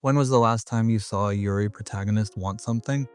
When was the last time you saw a Yuri protagonist want something?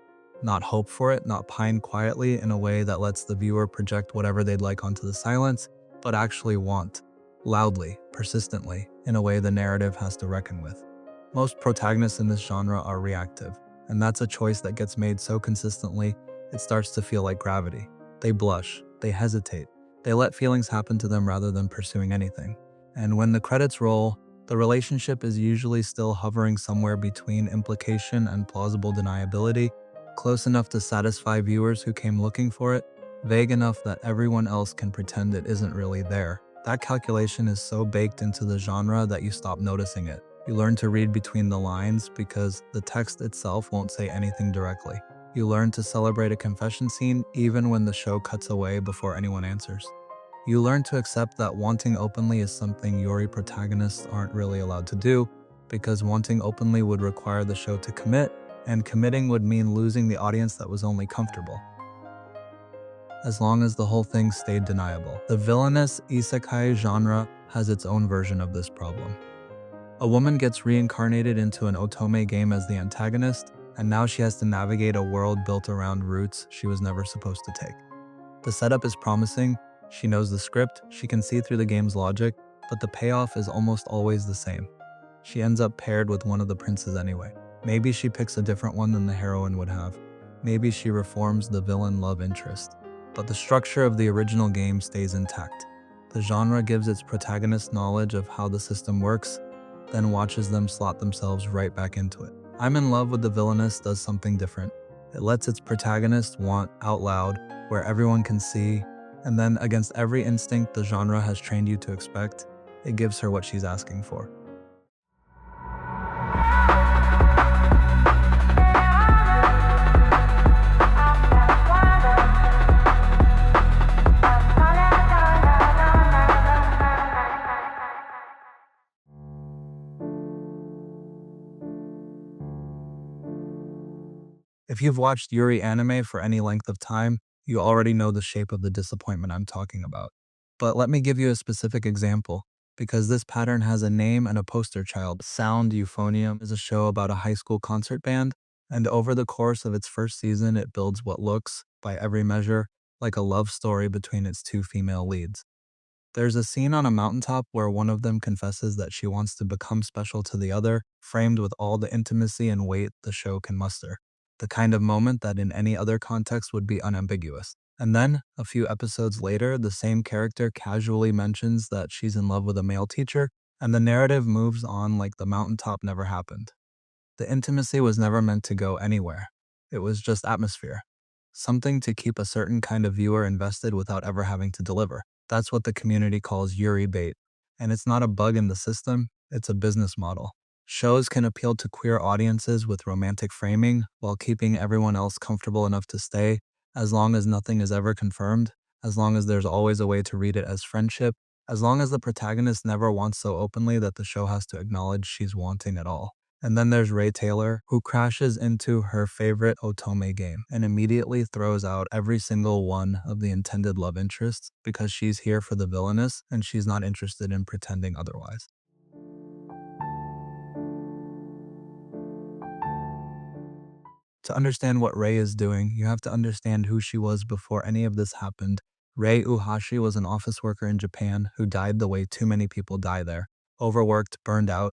Not hope for it, not pine quietly in a way that lets the viewer project whatever they'd like onto the silence, but actually want, loudly, persistently, in a way the narrative has to reckon with. Most protagonists in this genre are reactive, and that's a choice that gets made so consistently it starts to feel like gravity. They blush, they hesitate, they let feelings happen to them rather than pursuing anything. And when the credits roll, the relationship is usually still hovering somewhere between implication and plausible deniability, close enough to satisfy viewers who came looking for it, vague enough that everyone else can pretend it isn't really there. That calculation is so baked into the genre that you stop noticing it. You learn to read between the lines because the text itself won't say anything directly. You learn to celebrate a confession scene even when the show cuts away before anyone answers. You learn to accept that wanting openly is something Yuri protagonists aren't really allowed to do, because wanting openly would require the show to commit, and committing would mean losing the audience that was only comfortable, as long as the whole thing stayed deniable. The villainous isekai genre has its own version of this problem. A woman gets reincarnated into an otome game as the antagonist, and now she has to navigate a world built around routes she was never supposed to take. The setup is promising, she knows the script, she can see through the game's logic, but the payoff is almost always the same. She ends up paired with one of the princes anyway. Maybe she picks a different one than the heroine would have. Maybe she reforms the villain love interest. But the structure of the original game stays intact. The genre gives its protagonist knowledge of how the system works, then watches them slot themselves right back into it. I'm in Love with the Villainess does something different. It lets its protagonist want out loud, where everyone can see, and then against every instinct the genre has trained you to expect, it gives her what she's asking for. If you've watched Yuri anime for any length of time, you already know the shape of the disappointment I'm talking about. But let me give you a specific example, because this pattern has a name and a poster child. Sound Euphonium is a show about a high school concert band, and over the course of its first season it builds what looks, by every measure, like a love story between its two female leads. There's a scene on a mountaintop where one of them confesses that she wants to become special to the other, framed with all the intimacy and weight the show can muster. The kind of moment that in any other context would be unambiguous. And then, a few episodes later, the same character casually mentions that she's in love with a male teacher, and the narrative moves on like the mountaintop never happened. The intimacy was never meant to go anywhere. It was just atmosphere. Something to keep a certain kind of viewer invested without ever having to deliver. That's what the community calls Yuri bait. And it's not a bug in the system, it's a business model. Shows can appeal to queer audiences with romantic framing while keeping everyone else comfortable enough to stay, as long as nothing is ever confirmed, as long as there's always a way to read it as friendship, as long as the protagonist never wants so openly that the show has to acknowledge she's wanting at all. And then there's Rae Taylor, who crashes into her favorite otome game and immediately throws out every single one of the intended love interests because she's here for the villainess and she's not interested in pretending otherwise. To understand what Rae is doing, you have to understand who she was before any of this happened. Rae Uhashi was an office worker in Japan who died the way too many people die there. Overworked, burned out,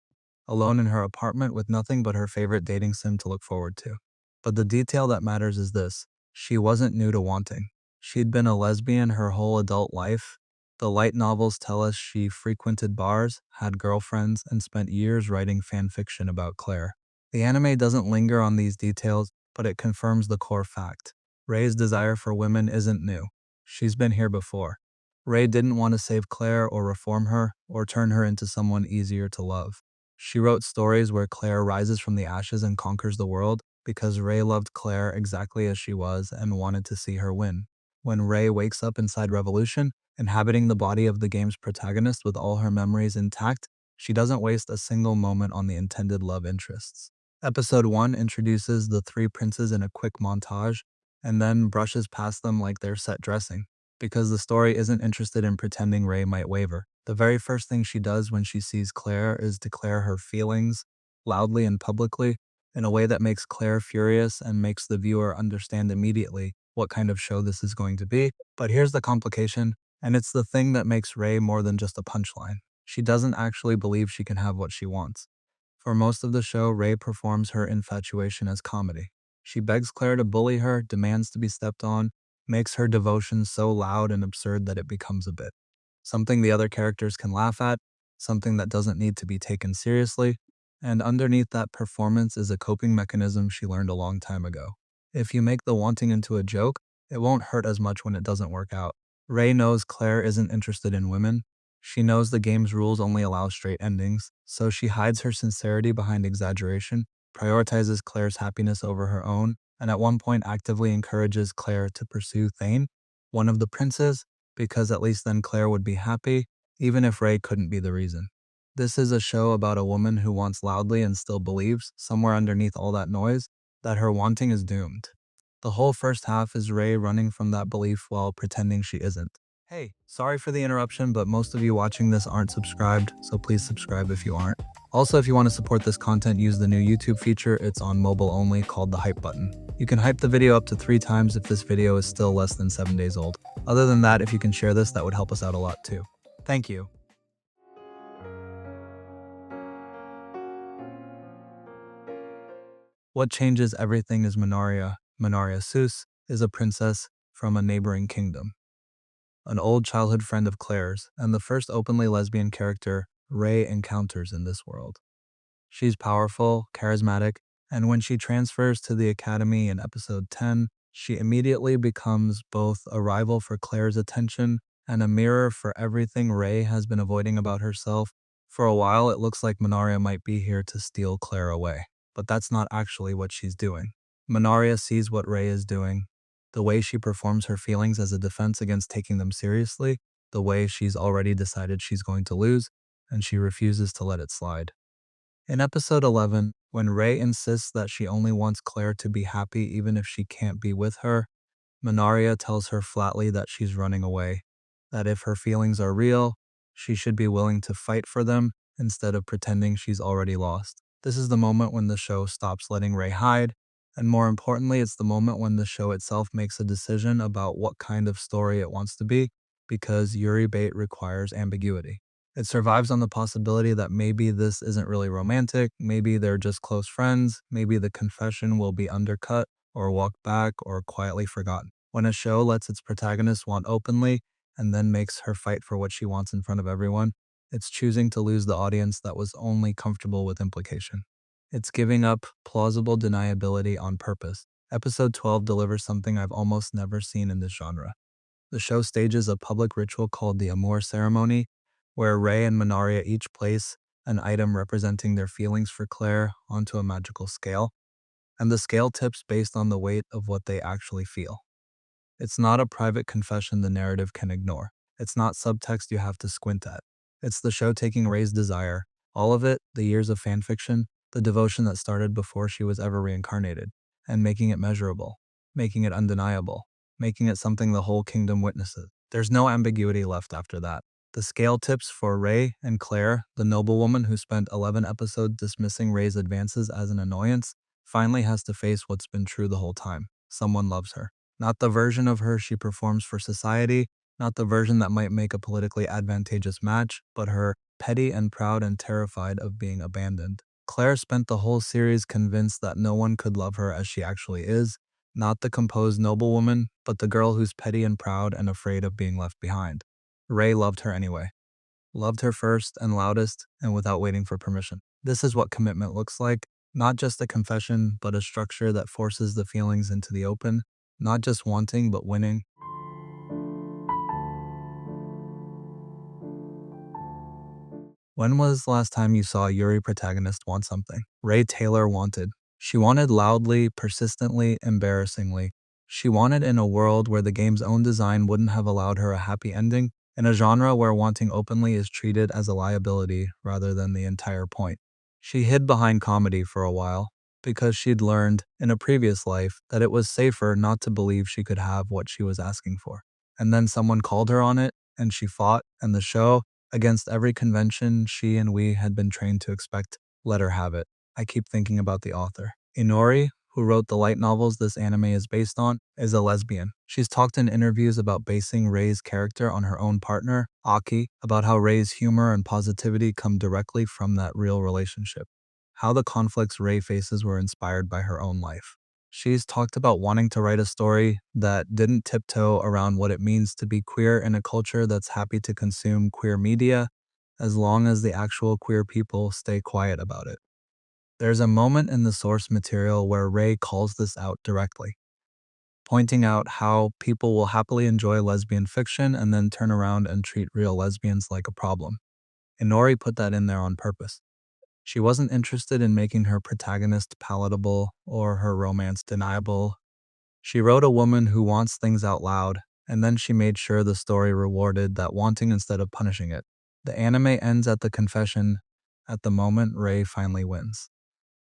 alone in her apartment with nothing but her favorite dating sim to look forward to. But the detail that matters is this: she wasn't new to wanting. She'd been a lesbian her whole adult life. The light novels tell us she frequented bars, had girlfriends, and spent years writing fan fiction about Claire. The anime doesn't linger on these details, but it confirms the core fact. Rae's desire for women isn't new. She's been here before. Rae didn't want to save Claire or reform her or turn her into someone easier to love. She wrote stories where Claire rises from the ashes and conquers the world because Rae loved Claire exactly as she was and wanted to see her win. When Rae wakes up inside Revolution, inhabiting the body of the game's protagonist with all her memories intact, she doesn't waste a single moment on the intended love interests. Episode 1 introduces the three princes in a quick montage, and then brushes past them like they're set dressing, because the story isn't interested in pretending Rae might waver. The very first thing she does when she sees Claire is declare her feelings, loudly and publicly, in a way that makes Claire furious and makes the viewer understand immediately what kind of show this is going to be. But here's the complication, and it's the thing that makes Rae more than just a punchline. She doesn't actually believe she can have what she wants. For most of the show, Rae performs her infatuation as comedy. She begs Claire to bully her, demands to be stepped on, makes her devotion so loud and absurd that it becomes a bit. Something the other characters can laugh at, something that doesn't need to be taken seriously, and underneath that performance is a coping mechanism she learned a long time ago. If you make the wanting into a joke, it won't hurt as much when it doesn't work out. Rae knows Claire isn't interested in women. She knows the game's rules only allow straight endings, so she hides her sincerity behind exaggeration, prioritizes Claire's happiness over her own, and at one point actively encourages Claire to pursue Thane, one of the princes, because at least then Claire would be happy, even if Rae couldn't be the reason. This is a show about a woman who wants loudly and still believes, somewhere underneath all that noise, that her wanting is doomed. The whole first half is Rae running from that belief while pretending she isn't. Hey, sorry for the interruption, but most of you watching this aren't subscribed, so please subscribe if you aren't. Also, if you want to support this content, use the new YouTube feature. It's on mobile only, called the hype button. You can hype the video up to 3 times if this video is still less than 7 days old. Other than that, if you can share this, that would help us out a lot too. Thank you. What changes everything is Manaria. Manaria Sousse is a princess from a neighboring kingdom, an old childhood friend of Claire's, and the first openly lesbian character Rae encounters in this world. She's powerful, charismatic, and when she transfers to the academy in episode 10, she immediately becomes both a rival for Claire's attention and a mirror for everything Rae has been avoiding about herself. For a while, it looks like Manaria might be here to steal Claire away, but that's not actually what she's doing. Manaria sees what Rae is doing, the way she performs her feelings as a defense against taking them seriously, the way she's already decided she's going to lose, and she refuses to let it slide. In episode 11, when Rae insists that she only wants Claire to be happy even if she can't be with her, Manaria tells her flatly that she's running away, that if her feelings are real, she should be willing to fight for them instead of pretending she's already lost. This is the moment when the show stops letting Rae hide, and more importantly, it's the moment when the show itself makes a decision about what kind of story it wants to be, because Yuri bait requires ambiguity. It survives on the possibility that maybe this isn't really romantic, maybe they're just close friends, maybe the confession will be undercut, or walked back, or quietly forgotten. When a show lets its protagonist want openly, and then makes her fight for what she wants in front of everyone, it's choosing to lose the audience that was only comfortable with implication. It's giving up plausible deniability on purpose. Episode 12 delivers something I've almost never seen in this genre. The show stages a public ritual called the Amour Ceremony, where Rae and Manaria each place an item representing their feelings for Claire onto a magical scale, and the scale tips based on the weight of what they actually feel. It's not a private confession the narrative can ignore. It's not subtext you have to squint at. It's the show taking Rae's desire, all of it, the years of fanfiction, the devotion that started before she was ever reincarnated, and making it measurable, making it undeniable, making it something the whole kingdom witnesses. There's no ambiguity left after that. The scale tips for Rae and Claire, the noblewoman who spent 11 episodes dismissing Rae's advances as an annoyance, finally has to face what's been true the whole time. Someone loves her. Not the version of her she performs for society, not the version that might make a politically advantageous match, but her petty and proud and terrified of being abandoned. Claire spent the whole series convinced that no one could love her as she actually is, not the composed noblewoman, but the girl who's petty and proud and afraid of being left behind. Rae loved her anyway. Loved her first and loudest and without waiting for permission. This is what commitment looks like. Not just a confession, but a structure that forces the feelings into the open. Not just wanting, but winning. When was the last time you saw a Yuri protagonist want something? Rae Taylor wanted. She wanted loudly, persistently, embarrassingly. She wanted in a world where the game's own design wouldn't have allowed her a happy ending, in a genre where wanting openly is treated as a liability rather than the entire point. She hid behind comedy for a while, because she'd learned, in a previous life, that it was safer not to believe she could have what she was asking for. And then someone called her on it, and she fought, and the show, against every convention she and we had been trained to expect, let her have it. I keep thinking about the author. Inori, who wrote the light novels this anime is based on, is a lesbian. She's talked in interviews about basing Rae's character on her own partner, Aki, about how Rae's humor and positivity come directly from that real relationship. How the conflicts Rae faces were inspired by her own life. She's talked about wanting to write a story that didn't tiptoe around what it means to be queer in a culture that's happy to consume queer media, as long as the actual queer people stay quiet about it. There's a moment in the source material where Rae calls this out directly, pointing out how people will happily enjoy lesbian fiction and then turn around and treat real lesbians like a problem. Inori put that in there on purpose. She wasn't interested in making her protagonist palatable or her romance deniable. She wrote a woman who wants things out loud, and then she made sure the story rewarded that wanting instead of punishing it. The anime ends at the confession at the moment Rae finally wins.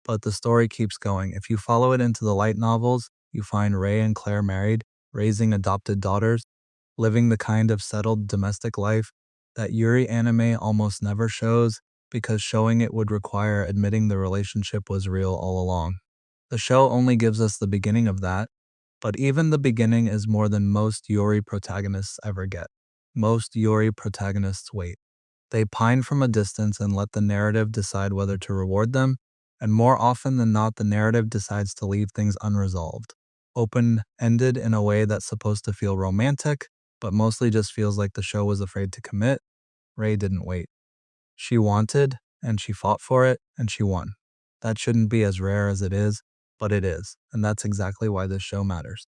But the story keeps going. If you follow it into the light novels, you find Rae and Claire married, raising adopted daughters, living the kind of settled domestic life that Yuri anime almost never shows because showing it would require admitting the relationship was real all along. The show only gives us the beginning of that, but even the beginning is more than most Yuri protagonists ever get. Most Yuri protagonists wait. They pine from a distance and let the narrative decide whether to reward them, and more often than not, the narrative decides to leave things unresolved, open-ended in a way that's supposed to feel romantic, but mostly just feels like the show was afraid to commit. Rae didn't wait. She wanted, and she fought for it, and she won. That shouldn't be as rare as it is, but it is, and that's exactly why this show matters.